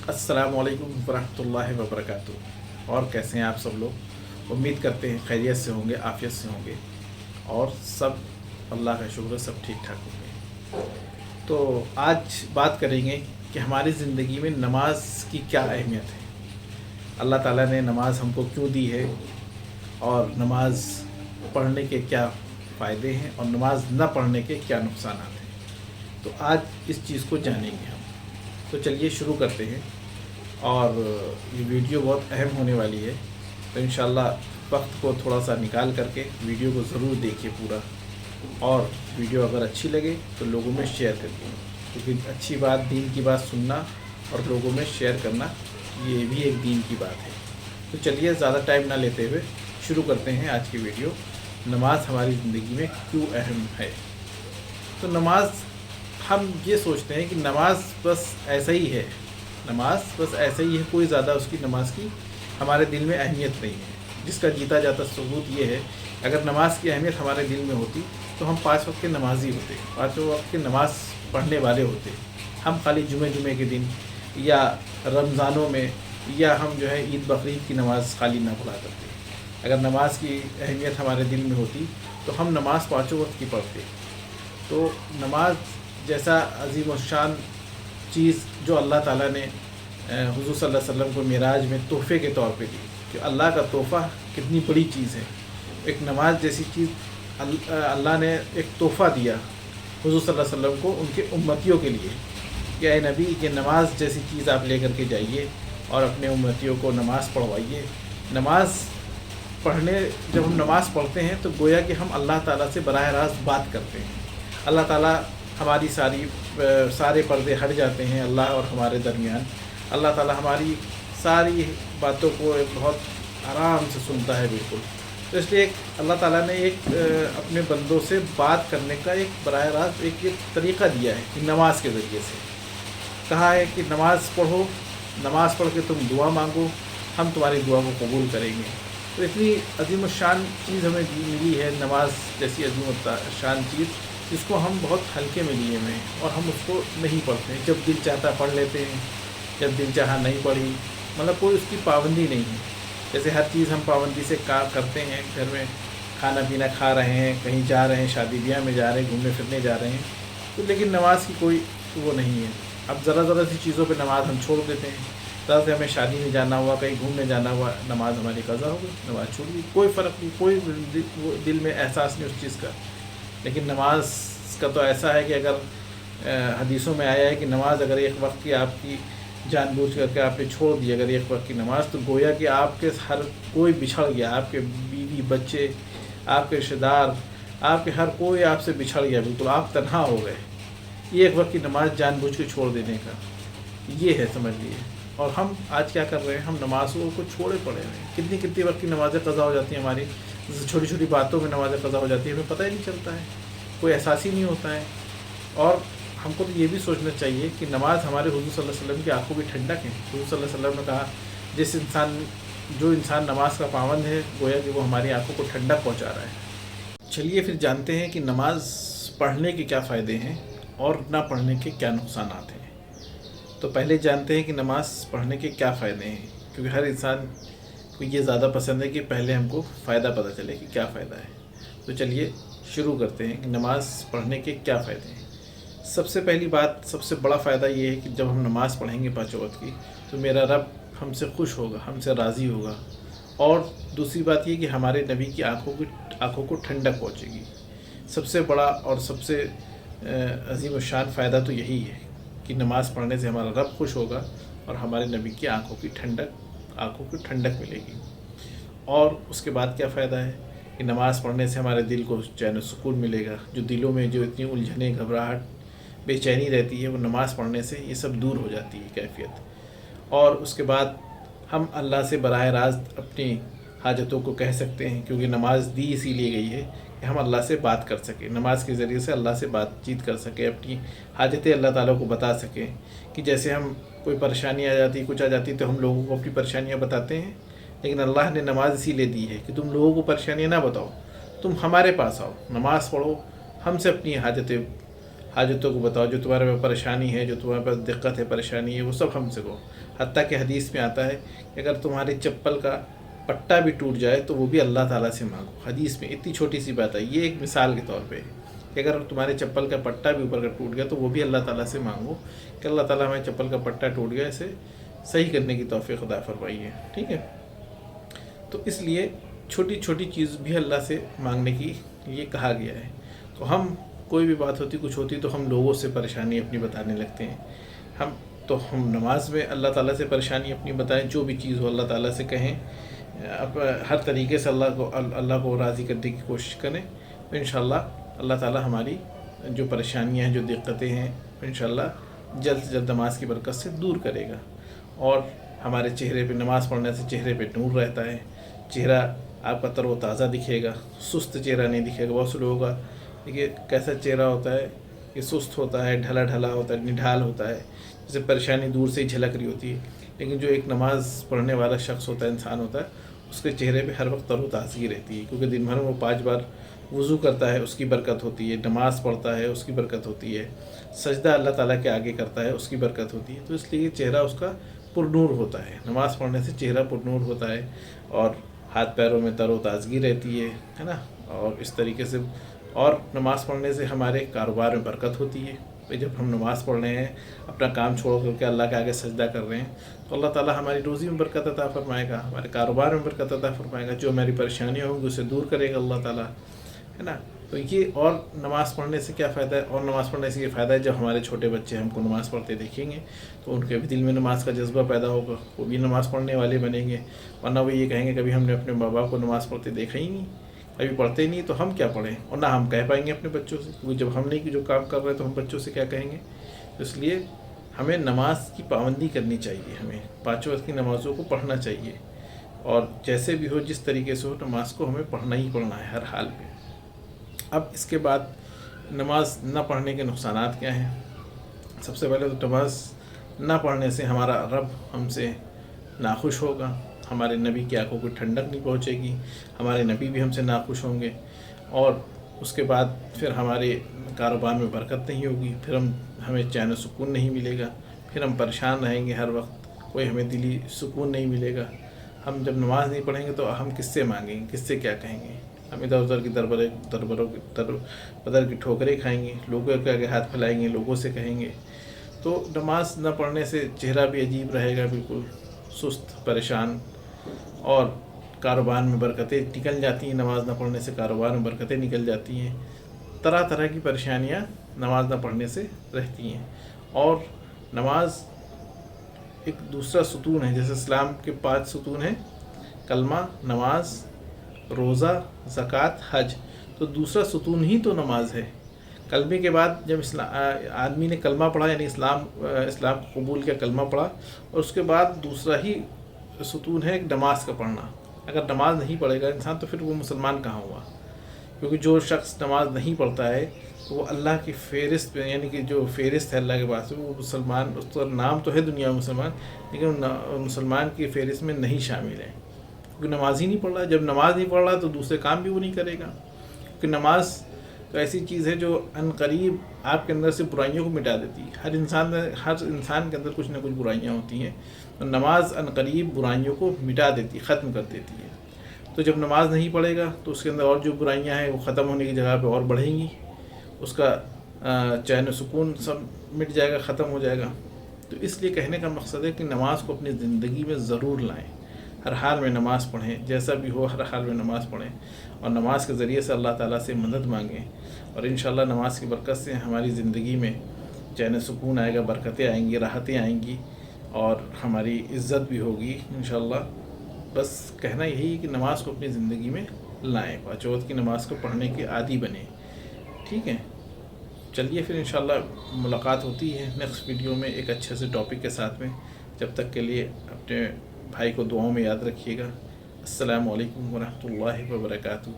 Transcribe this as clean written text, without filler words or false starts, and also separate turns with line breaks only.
अस्सलामु अलैकुम वरहमतुल्लाहि वबरकातुहू। और कैसे हैं आप सब लोग? उम्मीद करते हैं खैरियत से होंगे, आफ़ियत से होंगे और सब अल्लाह का शुक्र सब ठीक ठाक होंगे। तो आज बात करेंगे कि हमारी ज़िंदगी में नमाज की क्या अहमियत है, अल्लाह ताला ने नमाज हमको क्यों दी है और नमाज पढ़ने के क्या फ़ायदे हैं और नमाज न पढ़ने के क्या नुकसान हैं। तो आज इस चीज़ को जानेंगे हम। तो चलिए शुरू करते हैं। और ये वीडियो बहुत अहम होने वाली है, तो इंशाल्लाह वक्त को थोड़ा सा निकाल करके वीडियो को ज़रूर देखिए पूरा। और वीडियो अगर अच्छी लगे तो लोगों में शेयर करिए, क्योंकि अच्छी बात, दीन की बात सुनना और लोगों में शेयर करना, ये भी एक दीन की बात है। तो चलिए ज़्यादा टाइम ना लेते हुए शुरू करते हैं आज की वीडियो। नमाज हमारी ज़िंदगी में क्यों अहम है। तो नमाज, हम ये सोचते हैं कि नमाज बस ऐसा ही है, नमाज बस ऐसा ही है, कोई ज़्यादा उसकी नमाज की हमारे दिल में अहमियत नहीं है। जिसका जीता जाता सबूत ये है, अगर नमाज की अहमियत हमारे दिल में होती तो हम 5 वक्त के नमाजी होते, 5 वक्त के नमाज पढ़ने वाले होते। हम खाली जुमे के दिन या रमज़ानों में या हम जो है ईद बकरीद की नमाज़ खाली ना पढ़ा करते। अगर नमाज की अहमियत हमारे दिल में होती तो हम नमाज़ 5 वक्त की पढ़ते। तो नमाज जैसा अजीम और शान चीज़ जो अल्लाह ताला ने हुज़ूर सल्लल्लाहु अलैहि वसल्लम को मिराज में तोहफ़े के तौर पे दी, कि अल्लाह का तोहफ़ा कितनी बड़ी चीज़ है। एक नमाज जैसी चीज़ अल्लाह ने एक तोहफ़ा दिया हुज़ूर सल्लल्लाहु अलैहि वसल्लम को उनके उम्मतियों के लिए, कि ऐ नबी, ये नमाज जैसी चीज़ आप ले करके जाइए और अपने उम्मतियों को नमाज़ पढ़वाइए। नमाज पढ़ने, जब हम नमाज़ पढ़ते हैं तो गोया कि हम अल्लाह ताला से बराह रास्त बात करते हैं। अल्लाह ताला हमारी सारे पर्दे हट जाते हैं अल्लाह और हमारे दरमियान। अल्लाह ताला हमारी सारी बातों को बहुत आराम से सुनता है, बिल्कुल। तो इसलिए अल्लाह ताला ने एक अपने बंदों से बात करने का एक बराह रास्त एक तरीक़ा दिया है कि नमाज के ज़रिए से कहा है कि नमाज़ पढ़ो, नमाज़ पढ़ के तुम दुआ मांगो, हम तुम्हारी दुआ को कबूल करेंगे। तो इतनी अजीम शान चीज़ हमें मिली है, नमाज जैसी अजीम शान चीज़, जिसको हम बहुत हल्के में लिए हुए हैं और हम उसको नहीं पढ़ते। जब दिल चाहता पढ़ लेते हैं, जब दिल चाहा नहीं पढ़ी, मतलब कोई उसकी पाबंदी नहीं है। जैसे हर चीज़ हम पाबंदी से करते हैं, घर में खाना पीना खा रहे हैं, कहीं जा रहे हैं, शादी ब्याह में जा रहे हैं, घूमने फिरने जा रहे हैं, तो लेकिन नमाज की कोई वो नहीं है। अब ज़रा सी चीज़ों पे नमाज हम छोड़ देते हैं। ज़रा से हमें शादी में जाना हुआ, कहीं घूमने जाना हुआ, नमाज हमारी कज़ा हो गई, नमाज छूट गई, कोई फ़र्क नहीं, कोई दिल में एहसास नहीं उस चीज़ का। लेकिन नमाज का तो ऐसा है कि अगर हदीसों में आया है कि नमाज अगर एक वक्त की आपकी जानबूझ करके आपने छोड़ दी, अगर एक वक्त की नमाज, तो गोया कि आपके हर कोई बिछड़ गया, आपके बीवी बच्चे, आपके रिश्तेदार, आपके हर कोई आपसे बिछड़ गया, बिल्कुल आप तन्हा हो गए। ये एक वक्त की नमाज जानबूझ के छोड़ देने का ये है, समझ लिए। और हम आज क्या कर रहे हैं, हम नमाज़ों को छोड़े पड़े हैं। कितनी वक्त की नमाज़ें क़ज़ा हो जाती हैं हमारी, छोटी छोटी बातों में नमाज़ें क़ज़ा हो जाती है, हमें पता ही नहीं चलता है, कोई एहसास ही नहीं होता है। और हमको तो ये भी सोचना चाहिए कि नमाज हमारे हुज़ूर सल्लल्लाहु अलैहि वसल्लम की आंखों की ठंडक है। हुज़ूर सल्लल्लाहु अलैहि वसल्लम ने कहा, जो इंसान नमाज का पाबंद है, गोया कि वो हमारी आंखों को ठंडक पहुँचा रहा है। चलिए फिर जानते हैं कि नमाज पढ़ने के क्या फ़ायदे हैं और ना पढ़ने के क्या नुकसान हैं। तो पहले जानते हैं कि नमाज़ पढ़ने के क्या फ़ायदे हैं, क्योंकि हर इंसान को ये ज़्यादा पसंद है कि पहले हमको फ़ायदा पता चले कि क्या फ़ायदा है। तो चलिए शुरू करते हैं कि नमाज़ पढ़ने के क्या फ़ायदे हैं। सबसे पहली बात, सबसे बड़ा फ़ायदा ये है कि जब हम नमाज़ पढ़ेंगे 5 वक्त की, तो मेरा रब हमसे खुश होगा, हमसे राज़ी होगा। और दूसरी बात ये कि हमारे नबी की आँखों को ठंडक पहुँचेगी। सबसे बड़ा और सबसे अजीम शान फ़ायदा तो यही है कि नमाज़ पढ़ने से हमारा रब खुश होगा और हमारे नबी की आँखों की ठंडक मिलेगी। और उसके बाद क्या फ़ायदा है कि नमाज़ पढ़ने से हमारे दिल को चैन सुकून मिलेगा। जो दिलों में जो इतनी उलझने, घबराहट, बेचैनी रहती है, वो नमाज़ पढ़ने से ये सब दूर हो जाती है कैफियत। और उसके बाद हम अल्लाह से बराह रास्त अपनी हाजतों को कह सकते हैं, क्योंकि नमाज दी इसीलिए गई है कि हम अल्लाह से बात कर सकें, नमाज के ज़रिए से अल्लाह से बातचीत कर सकें, अपनी हाजतें अल्लाह ताला को बता सकें। कि जैसे हम कोई परेशानी आ जाती, कुछ आ जाती, तो हम लोगों को अपनी परेशानियाँ बताते हैं, लेकिन अल्लाह ने नमाज इसीलिए दी है कि तुम लोगों को परेशानियाँ ना बताओ, तुम हमारे पास आओ, नमाज़ पढ़ो, हमसे अपनी हाजतें حاجتوں کو بتاؤ، جو تمہارے پاس پریشانی ہے، جو تمہارے پاس دقت ہے، پریشانی ہے، وہ سب ہم سے کہو۔ حتیٰ کہ حدیث میں آتا ہے کہ اگر تمہاری چپل کا پٹا بھی ٹوٹ جائے تو وہ بھی اللہ تعالیٰ سے مانگو۔ حدیث میں اتنی چھوٹی سی بات ہے، یہ ایک مثال کے طور پہ ہے کہ اگر تمہارے چپل کا پٹا بھی اوپر کا ٹوٹ گیا تو وہ بھی اللہ تعالیٰ سے مانگو کہ اللہ تعالیٰ ہمارے چپل کا پٹا ٹوٹ گیا، اسے صحیح کرنے کی توفیق عطا فرمائیے، ٹھیک ہے۔ تو اس لیے چھوٹی چھوٹی چیز بھی اللہ سے مانگنے کی یہ کہا گیا ہے۔ تو ہم کوئی بھی بات ہوتی، کچھ ہوتی تو ہم لوگوں سے پریشانی اپنی بتانے لگتے ہیں۔ ہم نماز میں اللہ تعالیٰ سے پریشانی اپنی بتائیں، جو بھی چیز ہو اللہ تعالیٰ سے کہیں، ہر طریقے سے اللہ کو راضی کرنے کی کوشش کریں، تو انشاءاللہ اللہ تعالیٰ ہماری جو پریشانیاں ہیں، جو دقتیں ہیں، انشاءاللہ جلد سے جلد نماز کی برکت سے دور کرے گا۔ اور ہمارے چہرے پہ نماز پڑھنے سے چہرے پہ نور رہتا ہے، چہرہ آپ کا تر و تازہ دکھے گا، سست چہرہ نہیں دکھے گا۔ بہت سے لوگوں کا دیکھیے کیسا چہرہ ہوتا ہے، یہ سست ہوتا ہے، ڈھلا ڈھلا ہوتا ہے، نڈھال ہوتا ہے، جسے پریشانی دور سے ہی جھلک رہی ہوتی ہے۔ لیکن جو ایک نماز پڑھنے والا شخص ہوتا ہے، انسان ہوتا ہے، اس کے چہرے پہ ہر وقت تر و تازگی رہتی ہے، کیونکہ دن بھر میں وہ 5 بار وضو کرتا ہے، اس کی برکت ہوتی ہے، نماز پڑھتا ہے، اس کی برکت ہوتی ہے، سجدہ اللہ تعالیٰ کے آگے کرتا ہے، اس کی برکت ہوتی ہے۔ تو اس لیے چہرہ اس کا پرنور ہوتا ہے، نماز پڑھنے سے چہرہ پرنور ہوتا ہے، اور ہاتھ پیروں میں تر و تازگی رہتی ہے نا۔ اور اس طریقے سے، اور نماز پڑھنے سے ہمارے کاروبار میں برکت ہوتی ہے۔ جب ہم نماز پڑھ رہے ہیں، اپنا کام چھوڑ کر کے اللہ کے آگے سجدہ کر رہے ہیں، تو اللہ تعالیٰ ہماری روزی میں برکت عطا فرمائے گا، ہمارے کاروبار میں برکت عطا فرمائے گا، جو ہماری پریشانیاں ہوں گی اسے دور کرے گا اللہ تعالیٰ، ہے نا۔ تو یہ، اور نماز پڑھنے سے کیا فائدہ ہے؟ اور نماز پڑھنے سے یہ فائدہ ہے، جب ہمارے چھوٹے بچے ہم کو نماز پڑھتے دیکھیں گے تو ان کے بھی دل میں نماز کا جذبہ پیدا ہوگا، وہ بھی نماز پڑھنے والے بنیں گے۔ ورنہ وہ یہ کہیں گے کبھی ہم نے اپنے ماں باپ کو نماز پڑھتے دیکھا ہی نہیں، کبھی پڑھتے ہی نہیں، تو ہم کیا پڑھیں؟ اور نہ ہم کہہ پائیں گے اپنے بچوں سے، کیونکہ جب ہم نہیں جو کام کر رہے ہیں تو ہم بچوں سے کیا کہیں گے؟ اس لیے ہمیں نماز کی پابندی کرنی چاہیے، ہمیں 5 وقت کی نمازوں کو پڑھنا چاہیے، اور جیسے بھی ہو، جس طریقے سے ہو، نماز کو ہمیں پڑھنا ہی پڑھنا ہے ہر حال میں۔ اب اس کے بعد نماز نہ پڑھنے کے نقصانات کیا ہیں؟ سب سے پہلے تو نماز نہ پڑھنے سے ہمارا رب ہم سے ناخوش ہوگا، ہمارے نبی کی آنکھوں کو ٹھنڈک نہیں پہنچے گی، ہمارے نبی بھی ہم سے ناخوش ہوں گے، اور اس کے بعد پھر ہمارے کاروبار میں برکت نہیں ہوگی، پھر ہمیں چین و سکون نہیں ملے گا، پھر ہم پریشان رہیں گے ہر وقت، کوئی ہمیں دلی سکون نہیں ملے گا۔ ہم جب نماز نہیں پڑھیں گے تو ہم کس سے مانگیں گے، کس سے کیا کہیں گے؟ ہم ادھر ادھر کی بدر کی ٹھوکریں کھائیں گے، لوگوں کے آگے ہاتھ پھیلائیں گے، لوگوں سے کہیں گے۔ تو نماز نہ پڑھنے سے چہرہ بھی عجیب رہے گا، بالکل سست، پریشان، اور کاروبار میں برکتیں نکل جاتی ہیں، نماز نہ پڑھنے سے کاروبار میں برکتیں نکل جاتی ہیں، طرح طرح کی پریشانیاں نماز نہ پڑھنے سے رہتی ہیں۔ اور نماز ایک دوسرا ستون ہے، جیسے اسلام کے 5 ستون ہیں، کلمہ، نماز، روزہ، زکوٰۃ، حج، تو دوسرا ستون ہی تو نماز ہے۔ کلمے کے بعد جب آدمی نے کلمہ پڑھا، یعنی اسلام کو قبول کیا، کلمہ پڑھا، اور اس کے بعد دوسرا ہی ستون ہے نماز کا پڑھنا۔ اگر نماز نہیں پڑھے گا انسان تو پھر وہ مسلمان کہاں ہوا؟ کیونکہ جو شخص نماز نہیں پڑھتا ہے تو وہ اللہ کی فہرست میں، یعنی کہ جو فہرست ہے اللہ کے پاس، وہ مسلمان، اس کا نام تو ہے دنیا میں مسلمان، لیکن مسلمان کی فہرست میں نہیں شامل ہے، کیونکہ نماز ہی نہیں پڑھ رہا۔ جب نماز نہیں پڑھ رہا تو دوسرے کام بھی وہ نہیں کرے گا، کیونکہ نماز تو ایسی چیز ہے جو عن قریب آپ کے اندر سے برائیوں کو مٹا دیتی ہے۔ ہر انسان کے اندر کچھ نہ کچھ برائیاں ہوتی ہیں، تو نماز عن قریب برائیوں کو مٹا دیتی، ختم کر دیتی ہے۔ تو جب نماز نہیں پڑھے گا تو اس کے اندر اور جو برائیاں ہیں وہ ختم ہونے کی جگہ پہ اور بڑھیں گی، اس کا چین و سکون سب مٹ جائے گا، ختم ہو جائے گا۔ تو اس لیے کہنے کا مقصد ہے کہ نماز کو اپنی زندگی میں ضرور لائیں، ہر حال میں نماز پڑھیں، جیسا بھی ہو ہر حال میں نماز پڑھیں، اور نماز کے ذریعے سے اللہ تعالیٰ سے مدد مانگیں، اور انشاءاللہ نماز کی برکت سے ہماری زندگی میں چین و سکون آئے گا، برکتیں آئیں گی، راحتیں آئیں گی، اور ہماری عزت بھی ہوگی انشاءاللہ۔ بس کہنا یہی ہے کہ نماز کو اپنی زندگی میں لائیں، 5 وقت کی نماز کو پڑھنے کے عادی بنیں، ٹھیک ہے۔ چلیے پھر انشاءاللہ ملاقات ہوتی ہے نیکسٹ ویڈیو میں ایک اچھے سے ٹاپک کے ساتھ میں۔ جب تک کے لیے اپنے بھائی کو دعاؤں میں یاد رکھیے گا۔ السلام علیکم ورحمۃ اللہ وبرکاتہ۔